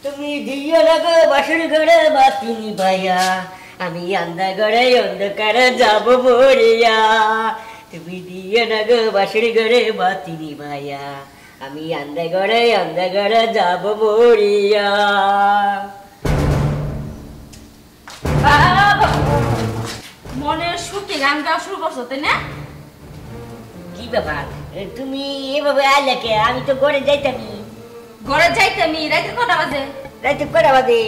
তুমি দিও না গো বাসর ঘরে বাতি নিভাইয়া, আমি অন্ধকারে অন্ধকারে যাব মরিয়া। তুমি দিও না গো বাসর ঘরে বাতি নিভাইয়া, আমি অন্ধকারে অন্ধকারে যাব মরিয়া। মনের সুখে গান গাওয়া শুরু করছো তাই না? কি ব্যাপার, তুমি এভাবে আইলে কে? আমি তো ঘরে যাইতামি। ঘরে যাইতামি? রাতে কটা বাজে? রাতে কটা বাজে?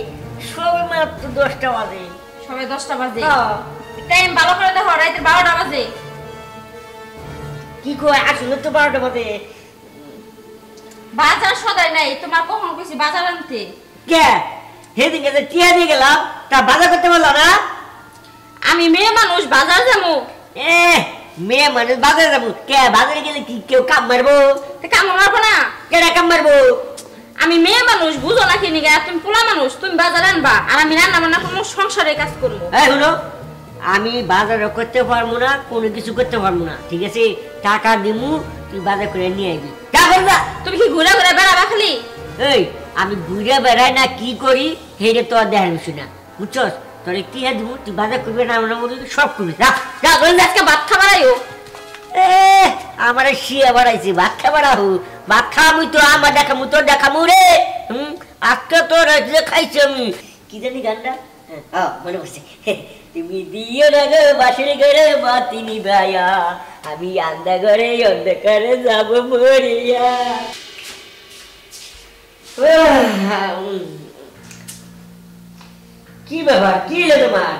সবে মাত্র 10টা বাজে। সবাই 10টা বাজে? টাইম ভালো করে দেখো, রাতে 12টা বাজে। কি কয়? আসলে তো 12টা বাজে। বাজার সদাই নাই, তোমার কখন কইছি বাজার আনতে? কে সেদিকে যে টিয়া দিয়ে গেলাম, তা বাজার করতে পারলো না? আমি মেয়ে মানুষ, বাজার যাবো? মেয়ে মানুষ বাজারে যাবো? কে বাজারে গেলে কি কেউ কাম মারবো? কাম মারবো না? কেডা কাম মারবো? আমি মেয়ে মানুষ, বুঝো না কি নিগা? তুমি পোলা মানুষ, তুমি বাজার আনবা আর আমি রান্না বান্না কোনো সংসারের কাজ করবো। শুনো, আমি বাজারও করতে পারবো না, কোনো কিছু করতে পারবো না, ঠিক আছে? টাকা দিমু, তুই বাজার করে নিয়ে আসবি। তুমি কি ঘুরে ঘুরে বেড়াবা খালি? এই আমি ঘুরে বেড়াই না কি করি হেরে তো আর দেখার বিষয় না, বুঝছস? তোর কি দিব, তুই বাজার করবি না আমরা সব করবি। আজকে ভাত খাবার আইও। আমার শিয়া বাড়াইছে, ভাত খাবার আহু, ভাত খাওয়ামুই তো, আমার দেখামু তোর দেখামু রে। আজকে তোর খাইছি আমি। কি জানি গানটা? মনে পড়ছে। তুমি দিও না গো বাসের ঘরে বাতি নিভাইয়া, আমি অন্ধকারে অন্ধকারে যাব মরিয়া। কি ব্যাপার, কি হলো তোমার?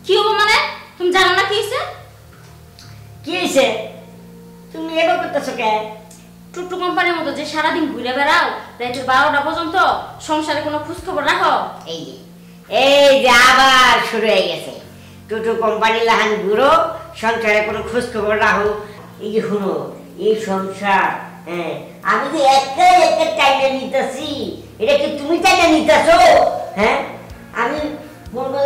কি হবো মানে? তুমি জানো না কি হয়েছে? কি হয়েছে? তুমি এবার করতেছো কে? টুটু কোম্পানির মতো যে সারাদিন ঘুরে বেড়াও, রাতের 12টা পর্যন্ত সংসারে কোনো খোঁজ খবর রাখো? এই যে আবার শুরু হয়ে গেছে। টুটু কোম্পানি লাহান ঘুরো, সংসারে কোনো খোঁজ খবর রাখো। এই যে শুনো, এই সংসার, আমি যে একটা একটা টাইমে নিতেছি, এটা কি তুমি টাইমে নিতেছো? আমি বলবো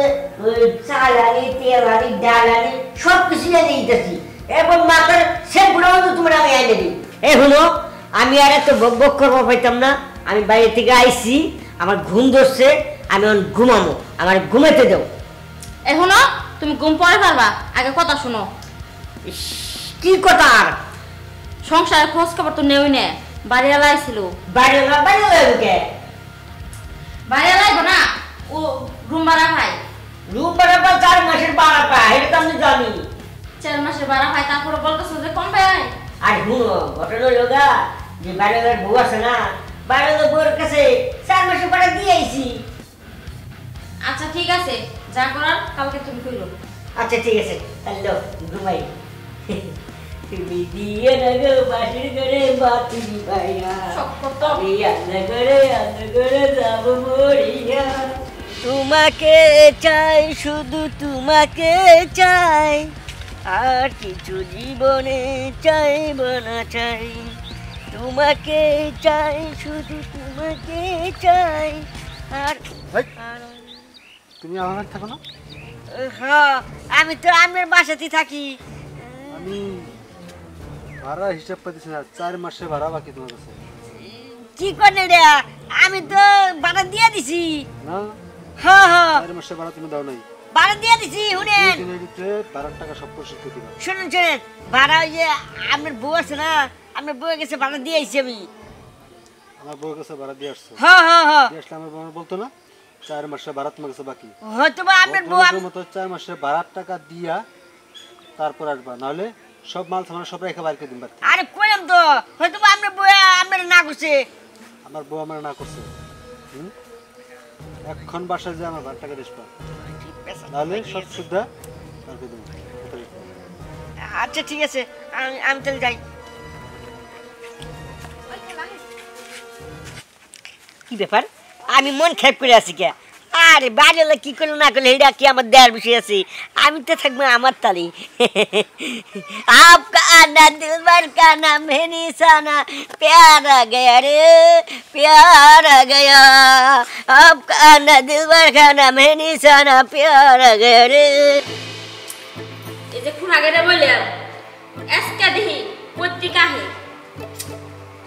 চাল আনি, তেল আনি, ডাল আনি, সব কিছু এনে নিতেছি, এবং মাথার সেগুলোও তো তোমরা আমি এনে দিই। শুনো, আমি আর এত বক বক করবো পাইতাম না। আমি বাইরে থেকে আইছি, আমার ঘুম ধরছে, আমি এখন ঘুমাবো, আমার ঘুমাতে দাও। এখনো তুমি ঘুম পরে পারবা, আগে কথা শোনো। কি কথা? আর সংসারের খোঁজ খবর তো নেই নে। বাড়িওয়ালা আইছিল। বাড়িওয়ালা কে? বাড়িওয়ালা আইব না, ও রুম ভাড়া পায়। রুম ভাড়া পায়? 4 মাসের ভাড়া পায়, এটা তো আমি জানি। 4 মাসের ভাড়া পায়, তারপরে বলতেছো যে কম পায়। আর শুনো, ঘটনা হলো গা, যে বাড়িওয়ালার বউ আছে না, বাড়িওয়ালার বউর কাছে 4 মাসের ভাড়া দিয়ে আইছি। আচ্ছা ঠিক আছে, যা করার কালকে তুমি কইরো। আচ্ছা ঠিক আছে, তাহলে ঘুমাই। তুমি দিয়ে না গো বাসির ঘরে বাতি নিভাইয়া, আমি অন্ধকারে যাব মরিয়া। তোমাকে চাই, শুধু তোমাকে চাই, আর কিছু জীবনে চাইব না চাই। তোমাকে চাই, শুধু তোমাকে চাই, আর তুমি আমার থাকো না? হ্যাঁ, আমি তো আমার বাসাতেই থাকি। আমি ভাড়া হিসাব পাইতেছি না, 4 মাসের ভাড়া বাকি তোমার কাছে। কি করে রে? আমি তো ভাড়া দিয়ে দিছি না। হ্যাঁ হ্যাঁ, 4 মাসের ভাড়া তুমি দাও নাই। ভাড়া দিয়ে দিছি। শুনেন, দিনের ভিতরে ভাড়ার টাকা সব পরিশোধ করে দিবা। শুনেন, ভাড়া ওই যে আমার বউ আছে না, আমার বউয়ের কাছে ভাড়া দিয়ে আইছি আমি। আমার বউয়ের কাছে ভাড়া দিয়ে আসছো? হ্যাঁ হ্যাঁ হ্যাঁ, দিয়ে আসলে আমার বউ বলতো না 4 মাসের ভাড়া তোমার কাছে বাকি। হয়তো বা আপনার বউ মতো 4 মাসের ভাড়ার টাকা দিয়া তারপর আসবা, নাহলে সব মাল সামান সব রেখে বাইরে করে দিন। আরে কইলাম তো, হয়তো বা আপনার বউ আমার না করছে। আমার বউ আমার না করছে। এখন বাসায় যে আমার ভাড়া টাকা দিসবা, নাহলে সব সুদ্ধা তারপরে দেবো। আচ্ছা ঠিক আছে, আমি তাহলে যাই। কি ব্যাপার, আমি মন খারাপ করে আছি কে? আরে বাড়িওয়ালা কি করলো না করলো এটা কি আমার দেওয়ার বিষয় আছে? আমি তো থাকবো আমার তালি। आपका आना दिलबर का नाम है निशाना, प्यार आ गया रे प्यार आ गया, आपका आना दिलबर का नाम है निशाना, प्यार आ गया रे। এই যে খুন আগে বললাম এসকা দেহি পত্রিকা হে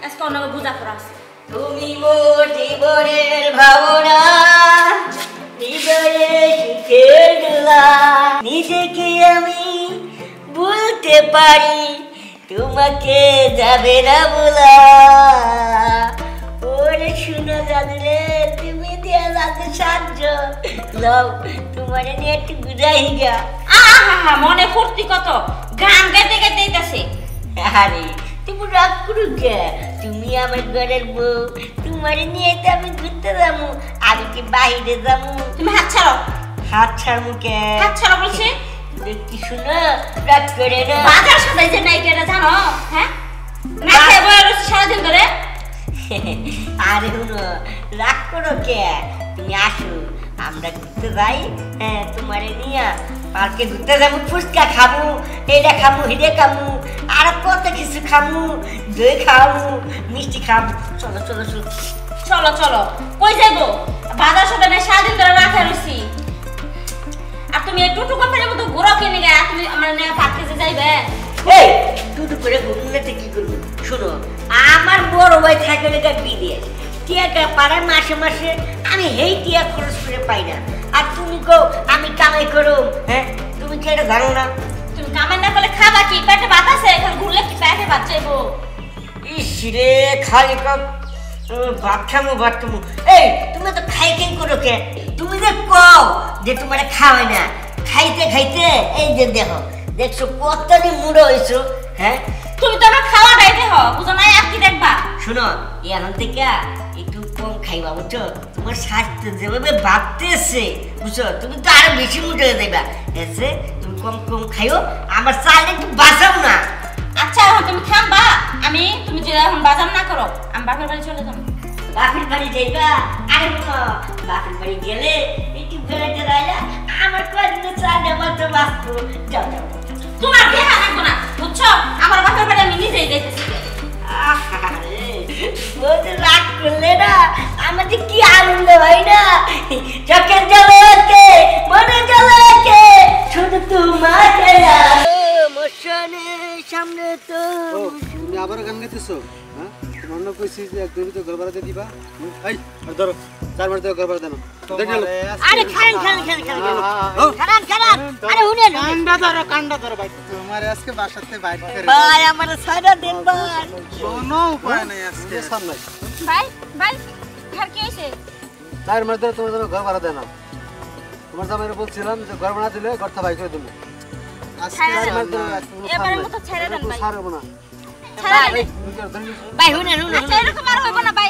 এসকা অনেক বুঝা পড়া আছে। তুমি মোটে জীবনের ভাবনা হৃদয়ে সুখের দোলা নিজেকে আমি বলতে পারি তোমাকে যাবে না বলা ওরে শুনো জানি রে তুমি দিয়ে যাতে সাহায্য লও তোমার নিয়ে একটু বুঝাই গা আহা মনে ফুর্তি কত গান গাইতে গাইতে দিতেছে আরে তুমি রাগ করো কে তুমি আমার ঘরের বউ তোমার নিয়ে তো আমি ঘুরতে যাবো আমি কি বাইরে যাবো তুমি হাত ছাড়ো হাত ছাড়বো কে হাত ছাড়ো বলছি দেখি শুনো রাগ করে না বাজার সাজাই যে নাই কেটা জানো হ্যাঁ না খেয়ে বয়ে রয়েছে সারাদিন ধরে আরে শুনো রাগ করো কে তুমি আসো আমরা ঘুরতে যাই হ্যাঁ তোমারে নিয়ে পার্কে ঘুরতে যাবো ফুচকা খাবো এটা খাবো হিরে খাবো আর কত কিছু খাবো দই খাবো মিষ্টি খাবো চলো চলো চলো চলো চলো কই যাইবো বাজার সাজাই নাই সারাদিন ধরে রাখা রয়েছি আর তুমি এই টুটু কোম্পানির মতো ঘোরা কিনে গা তুমি আমার নিয়ে পার্কে যে যাইবে এই টুটু করে ঘুরতে কি করবো শোনো আমার বড় ভাই থাকে লেখা বিদেশ টিয়াটা পাড়ায় মাসে মাসে আমি হেই টিয়া খরচ করে পাই না আর তুমি কো আমি কামাই করো হ্যাঁ তুমি কি এটা জানো না তুমি কামাই না করলে খাবা কি পেটে ভাত আছে এখন ঘুরলে কি পেটে ভাত চাইবো ইস রে খালি কাপ ভাত খামো এই তুমি তো খাই করো কে তুমি যে কও যে তোমার খাওয়াই না খাইতে খাইতে এই যে দেখছো কতদিন মুড়ো হয়েছো হ্যাঁ তুমি তো আমার খাওয়া ডাইতে হ বুঝো নাই আর কি দেখবা শোনো এখন থেকে একটু কম খাইবা বুঝছো তোমার স্বাস্থ্য যেভাবে বাড়তেছে বুঝছো তুমি তো আরো বেশি মোটা হয়ে যাইবা এসে তুমি কম খাইও আমার চাইলে একটু বাঁচাও না আচ্ছা এখন তুমি থামবা তুমি যদি এখন বাজার না করো আমি বাপের বাড়ি চলে যাবো বাপের বাড়ি যাইবা আরে বাপের বাড়ি গেলে একটু বেড়াতে রাইলা আমার কদিনে চাইলে আমার তো বাঁচবো যাও তোমার দেখা থাকবো না বুঝছো আমার বাপের বাড়ি আমি নিজেই যাইতেছি রাগ করলে না আমাদের কি আনন্দ হয় না চোখের জলকে মনে জলকে শুধু তোমাকে মোশনের সামনে তো তুমি আবার গান গাইতেছো হ্যাঁ তোমার না কইছি যে একদমই তো ঘর ভাড়াতে দিবা এই আর ধরো 4 মাস ঘর ভাড়া দেন আরে খান আরে শুনেন কান্ডা ধরো ভাই তোমার আজকে বাসাতে বাইরে করে ভাই আমার সাইডা দেন ভাই কোনো উপায় নাই আজকে সামনে ভাই আর কি হইছে 4 মাস ধরে তোমার জন্য ঘর ভাড়া দেন তোমার জামাইরে বলছিলাম যে ঘর ভাড়া দিলে ঘরটা ভাই করে দেবো আজকে এবারের মতো ছেড়ে দেন ভাই ছাড়বো না ছাড়া ভাই শুনেন আচ্ছা এরকম আর হইব না ভাই